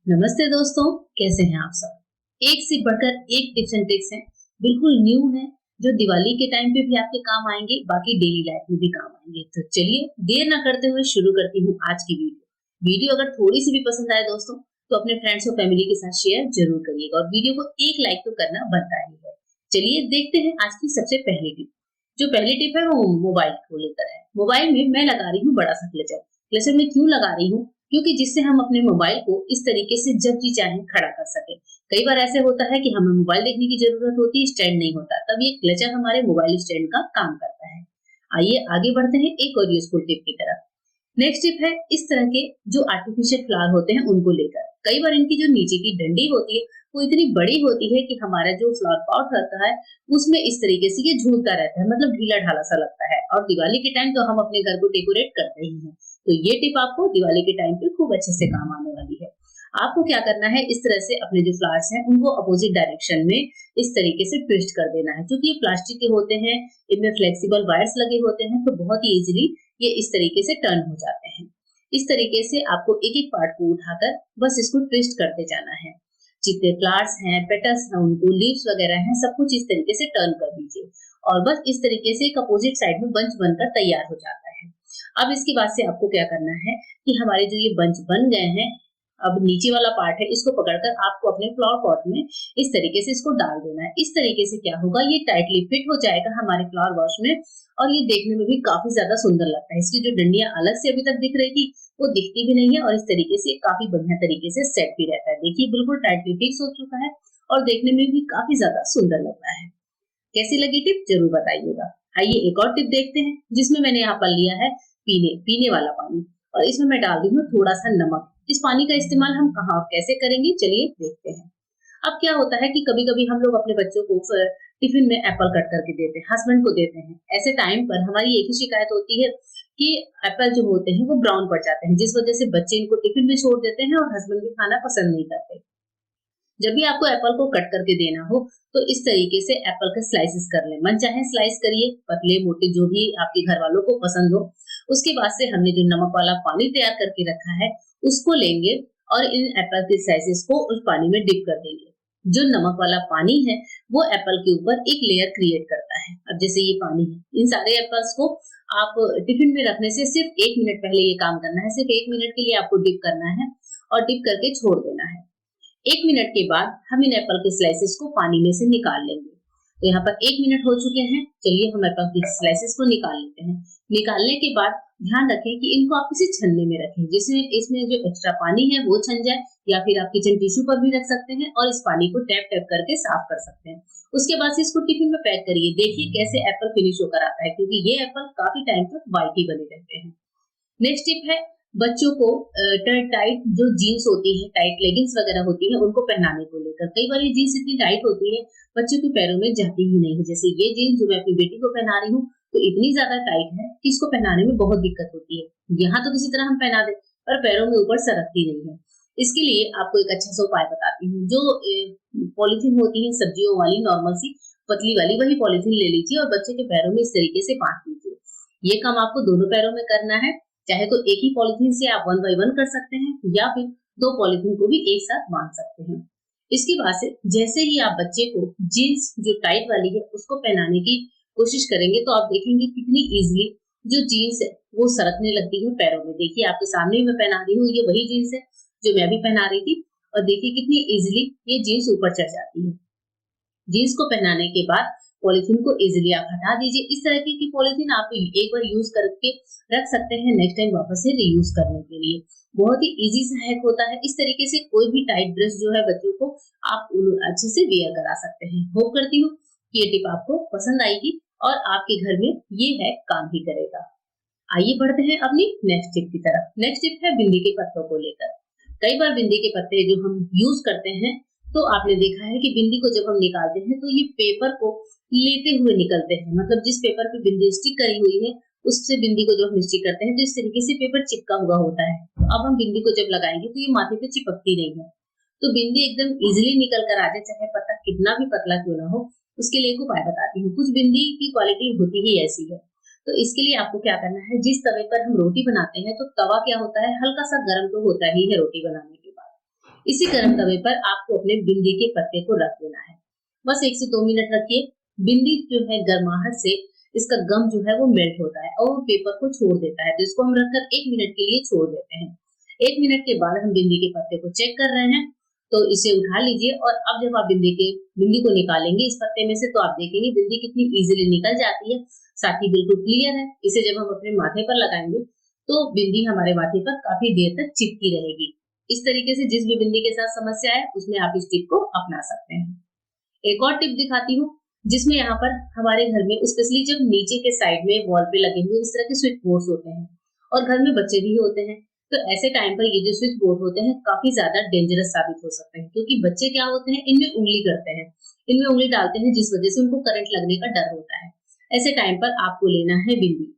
नमस्ते दोस्तों, कैसे हैं आप सब? एक से बढ़कर एक टिप्स एंड ट्रिक्स हैं, बिल्कुल न्यू है, जो दिवाली के टाइम पे भी आपके काम आएंगे, बाकी डेली लाइफ में भी काम आएंगे। तो चलिए देर ना करते हुए शुरू करती हूँ आज की वीडियो। वीडियो अगर थोड़ी सी भी पसंद आए दोस्तों, तो अपने फ्रेंड्स और फैमिली के साथ शेयर जरूर करिएगा और वीडियो को एक लाइक तो करना बनता ही है। चलिए देखते हैं आज की सबसे पहली टिप। जो पहली टिप है वो मोबाइल को लेकर है। मोबाइल में मैं लगा रही हूँ बड़ा सा क्लचर। क्लचर में क्यों लगा रही हूँ? क्योंकि जिससे हम अपने मोबाइल को इस तरीके से जब जी चाहे खड़ा कर सके। कई बार ऐसे होता है कि हमें मोबाइल देखने की जरूरत होती है, स्टैंड नहीं होता, तब ये क्लचर हमारे मोबाइल स्टैंड का काम करता है। आइए आगे बढ़ते हैं एक और यूजफुल टिप की तरफ। नेक्स्ट टिप है इस तरह के जो आर्टिफिशियल फ्लावर होते हैं उनको लेकर। कई बार इनकी जो नीचे की डंडी होती है वो इतनी बड़ी होती है कि हमारा जो फ्लावर पॉट रहता है उसमें इस तरीके से ये झूलता रहता है, मतलब ढीला ढाला सा लगता है। और दिवाली के टाइम तो हम अपने घर को डेकोरेट करते ही हैं, तो ये टिप आपको दिवाली के टाइम पे खूब अच्छे से काम आने वाली है। आपको क्या करना है, इस तरह से अपने जो फ्लावर्स हैं उनको अपोजिट डायरेक्शन में इस तरीके से ट्विस्ट कर देना है। क्योंकि ये प्लास्टिक के होते हैं, इनमें फ्लेक्सिबल वायर्स लगे होते हैं, तो बहुत ही इजीली ये इस तरीके से टर्न हो जाते हैं। इस तरीके से आपको एक एक पार्ट को उठाकर बस इसको ट्विस्ट करते जाना है। जितने फ्लावर्स हैं, पेटल्स हैं, उनको लीव्स वगैरह हैं, सब कुछ इस तरीके से टर्न कर दीजिए और बस इस तरीके से एक अपोजिट साइड में बंच बनकर तैयार हो जाता है। अब इसके बाद से आपको क्या करना है कि हमारे जो ये बंच बन गए हैं, अब नीचे वाला पार्ट है इसको पकड़कर आपको अपने फ्लावर पॉट में इस तरीके से इसको डाल देना है। इस तरीके से क्या होगा, ये टाइटली फिट हो जाएगा हमारे फ्लावर वॉश में और ये देखने में भी काफी ज्यादा सुंदर लगता है। इसकी जो डंडियां अलग से अभी तक दिख रही थी वो दिखती भी नहीं है और इस तरीके से काफी बढ़िया तरीके से सेट भी रहता है। देखिए बिल्कुल टाइटली फिक्स हो चुका है और देखने में भी काफी ज्यादा सुंदर लग रहा है। कैसी लगी टिप जरूर बताइएगा। आइए एक और टिप देखते हैं, जिसमें मैंने यहाँ पर लिया है पीने पीने वाला पानी और इसमें मैं डाल रही हूँ थोड़ा सा नमक। इस पानी का इस्तेमाल हम कहाँ और कैसे करेंगे, चलिए देखते हैं। अब क्या होता है कि कभी-कभी हम लोग अपने बच्चों को टिफिन में एप्पल कट करके देते हैं, हस्बैंड को देते हैं। ऐसे टाइम पर हमारी एक ही शिकायत होती है कि एप्पल जो होते हैं वो ब्राउन पड़ जाते हैं, जिस वजह से बच्चे इनको टिफिन में छोड़ देते हैं और हस्बैंड भी खाना पसंद नहीं करते। जब भी आपको एप्पल को कट करके देना हो तो इस तरीके से एप्पल के स्लाइसेस कर लें। मन चाहे स्लाइस करिए, पतले मोटे जो भी आपके घर वालों को पसंद हो। उसके बाद से हमने जो नमक वाला पानी तैयार करके रखा है उसको लेंगे और इन एप्पल के स्लाइसेस को उस पानी में डिप कर देंगे। जो नमक वाला पानी है वो एप्पल के ऊपर एक लेयर क्रिएट करता है। अब जैसे ये पानी है, इन सारे एप्पल्स को आप टिफिन में रखने से सिर्फ 1 मिनट पहले ये काम करना है। सिर्फ 1 मिनट के लिए आपको डिप करना है और डिप करके छोड़ देना है। 1 मिनट के बाद हम इन एप्पल के स्लाइसेस को पानी में से निकाल लेंगे। तो यहाँ पर 1 मिनट हो चुके हैं, चलिए हम एप्पल के स्लाइसेस को निकाल लेते हैं। निकालने के बाद ध्यान रखें कि इनको आप किसी छन्ने में रखें, जिसमें इसमें जो एक्स्ट्रा पानी है वो छन जाए, या फिर आप किचन टिश्यू पर भी रख सकते हैं और इस पानी को टैप टैप करके साफ कर सकते हैं। उसके बाद से इसको टिफिन में पैक करिए। देखिए कैसे एप्पल फिनिश होकर आता है, क्योंकि ये एप्पल काफी टाइम तक व्हाइट ही बने रहते हैं। नेक्स्ट टिप है बच्चों को टाइट जो जीन्स होती है, टाइट लेगिंग्स वगैरह होती है, उनको पहनाने को लेकर। कई बार ये जीन्स इतनी टाइट होती है बच्चों के पैरों में जाती ही नहीं है। जैसे ये जीन्स जो मैं अपनी बेटी को पहना रही हूँ तो इतनी ज्यादा टाइट है कि इसको पहनाने में बहुत दिक्कत होती है। यहाँ तो किसी तरह हम पहना दे पर पैरों में ऊपर सरकती नहीं है। इसके लिए आपको एक अच्छा सा उपाय बताती हूँ। जो पॉलिथीन होती है सब्जियों वाली, नॉर्मल सी पतली वाली, वही पॉलिथीन ले लीजिए और बच्चे के पैरों में इस तरीके से बांट दीजिए। ये काम आपको दोनों पैरों में करना है। चाहे तो एक ही पॉलिथीन से आप 1 बाय 1 कर सकते हैं या फिर 2 पॉलिथीन को भी एक साथ बांध सकते हैं। इसके बाद से जैसे ही आप बच्चे को जीन्स जो टाइट वाली है उसको पहनाने की कोशिश करेंगे तो आप देखेंगे कितनी इजीली जो जीन्स है वो सरकने लगती है पैरों में। देखिए आपके सामने मैं पहना रही हूँ, ये वही जीन्स है जो मैं भी पहना रही थी और देखिए कितनी इजीली ये जीन्स ऊपर चढ़ जाती है। जीन्स को पहनाने के बाद पॉलिथीन को इजीली आप हटा दीजिए। इस तरह की पॉलिथीन आप एक बार यूज करके रख सकते हैं, नेक्स्ट टाइम वापस से रीयूज करने के लिए। बहुत ही इजी सहायक होता है। इस तरीके से कोई भी टाइट ड्रेस जो है बच्चों को आप अच्छे से वेयर करा सकते हैं। होप करती हूँ कि ये टिप आपको पसंद आएगी और आपके घर में ये है काम भी करेगा। आइए बढ़ते हैं अपनी नेक्स्ट टिप की तरफ। नेक्स्ट टिप है बिंदी के पत्तों को लेकर। कई बार बिंदी के पत्ते जो हम यूज करते हैं तो आपने देखा है कि बिंदी को जब हम निकालते हैं तो ये पेपर को लेते हुए निकलते हैं। मतलब जिस पेपर पे बिंदी स्टिक करी हुई है उससे बिंदी को जब हम स्टिक करते हैं तो इस तरीके से पेपर चिपका हुआ होता है। तो अब हम बिंदी को जब लगाएंगे तो ये माथे पे चिपकती नहीं है। तो बिंदी एकदम इजिली निकल कर आ जाए, चाहे पत्ता कितना भी पतला क्यों ना हो, उसके लिए एक उपाय बताती हूँ। कुछ बिंदी की क्वालिटी होती ही ऐसी है। तो इसके लिए आपको क्या करना है, जिस तवे पर हम रोटी बनाते हैं तो तवा क्या होता है, हल्का सा गर्म तो होता ही है रोटी बनाने के बाद। इसी गरम तवे पर आपको अपने बिंदी के पत्ते को रख देना है। बस 1 से 2 मिनट रखिए। बिंदी जो है गर्माहट से इसका गम जो है वो मेल्ट होता है और वो पेपर को छोड़ देता है। तो इसको हम रखकर 1 मिनट के लिए छोड़ देते हैं। 1 मिनट के बाद हम बिंदी के पत्ते को चेक कर रहे हैं, तो इसे उठा लीजिए और अब जब आप बिंदी को निकालेंगे इस पत्ते में से, तो आप देखेंगे बिंदी कितनी इजीली निकल जाती है, साथ ही बिल्कुल क्लियर है। इसे जब हम अपने माथे पर लगाएंगे तो बिंदी हमारे माथे पर काफी देर तक चिपकी रहेगी। इस तरीके से जिस भी बिंदी के साथ समस्या है उसमें आप इस टिप को अपना सकते हैं। एक और टिप दिखाती हूँ जिसमें यहाँ पर हमारे घर में स्पेशली जब नीचे के साइड में वॉल पे लगे हुए इस तरह के स्विच बोर्ड्स होते हैं और घर में बच्चे भी होते हैं, तो ऐसे टाइम पर ये जो स्विच बोर्ड होते हैं काफी ज्यादा डेंजरस साबित हो सकते हैं, क्योंकि बच्चे क्या होते हैं इनमें उंगली करते हैं, इनमें उंगली डालते हैं, जिस वजह से उनको करंट लगने का डर होता है। ऐसे टाइम पर आपको लेना है बिंदी।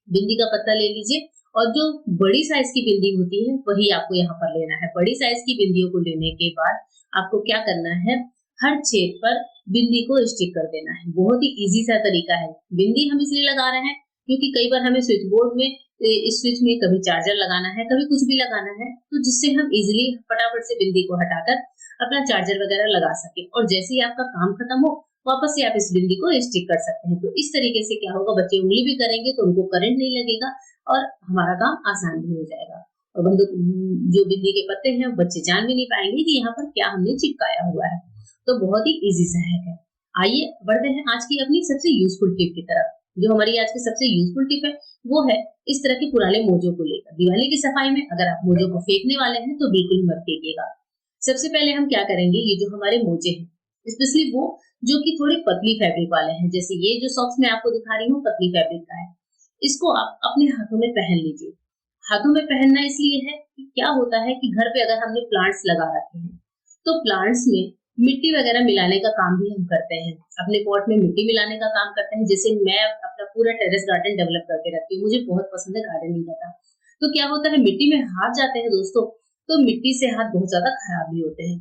बिंदी का पत्ता ले लीजिए और जो बड़ी साइज की बिंदी होती है वही आपको यहाँ पर लेना है। बड़ी साइज की बिंदियों को लेने के बाद आपको क्या करना है, हर छेद पर बिंदी को स्टिक कर देना है। बहुत ही इजी सा तरीका है। बिंदी हम इसलिए लगा रहे हैं क्योंकि कई बार हमें स्विच बोर्ड में इस स्विच में कभी चार्जर लगाना है, कभी कुछ भी लगाना है, तो जिससे हम इजिली फटाफट से बिंदी को हटाकर अपना चार्जर वगैरह लगा सके और जैसे ही आपका काम खत्म हो वापस से आप इस बिंदी को स्टिक कर सकते हैं। तो इस तरीके से क्या होगा, बच्चे उंगली भी करेंगे तो उनको करंट नहीं लगेगा और हमारा काम आसान भी हो जाएगा। और जो बिंदी के पत्ते हैं बच्चे जान भी नहीं पाएंगे कि यहाँ पर क्या हमने चिपकाया हुआ है। तो बहुत ही इजी सा है। आइए बढ़ते हैं आज की अपनी सबसे यूजफुल टिप की तरफ। जो हमारी आज की सबसे यूजफुल टिप है वो है इस तरह के पुराने मोजों को लेकर। दिवाली की सफाई में अगर आप मोजों को फेंकने वाले हैं तो बिल्कुल मत फेंकिएगा। सबसे पहले हम क्या करेंगे, ये जो हमारे मोजे हैं स्पेशली वो जो कि थोड़ी पतली फैब्रिक वाले हैं, जैसे ये जो सॉक्स मैं आपको दिखा रही हूँ पतली फैब्रिक का है, इसको आप अपने हाथों में पहन लीजिए। हाथों में पहनना इसलिए है कि क्या होता है कि घर पे अगर हमने प्लांट्स लगा रखे हैं तो प्लांट्स में मिट्टी वगैरह मिलाने का काम भी हम करते हैं, अपने पॉट में मिट्टी मिलाने का काम करते हैं। जैसे मैं अपना पूरा टेरेस गार्डन डेवलप करके रखती हूँ, मुझे बहुत पसंद है गार्डनिंग करना। तो क्या होता है मिट्टी में हाथ जाते हैं दोस्तों, तो मिट्टी से हाथ बहुत ज्यादा खराब भी होते हैं।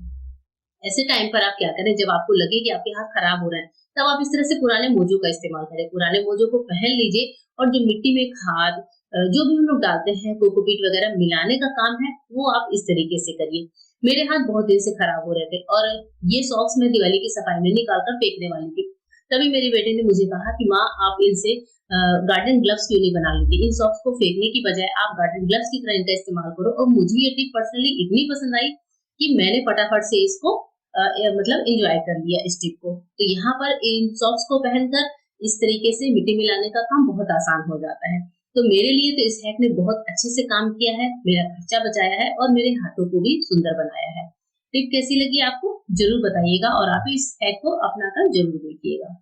ऐसे टाइम पर आप क्या करें, जब आपको लगे कि आपके हाथ खराब हो रहे हैं तब आप इस तरह से पुराने मोजों का इस्तेमाल करें। पुराने मोजों को पहन लीजिए और जो मिट्टी में खाद जो भी हम लोग डालते हैं कोकोपीट वगैरह मिलाने का काम है वो आप इस तरीके से करिए। मेरे हाथ बहुत दिन से खराब हो रहे थे और ये सॉक्स मैं दिवाली की सफाई में निकाल कर फेंकने वाली थी। तभी मेरे बेटे ने मुझे कहा कि माँ आप इनसे गार्डन ग्लव्स क्यों नहीं बना लेती, इन सॉक्स को फेंकने की बजाय आप गार्डन ग्लव्स की तरह इनका इस्तेमाल करो। और मुझे ये टिप पर्सनली इतनी पसंद आई कि मैंने फटाफट से इसको मतलब एंजॉय कर लिया इस टिप को। तो यहाँ पर इन सॉक्स को पहनकर इस तरीके से मिट्टी मिलाने का काम बहुत आसान हो जाता है। तो मेरे लिए तो इस हैक ने बहुत अच्छे से काम किया है, मेरा खर्चा बचाया है और मेरे हाथों को भी सुंदर बनाया है। टिप कैसी लगी आपको जरूर बताइएगा और आप इस हैक को अपनाकर जरूर देखिएगा।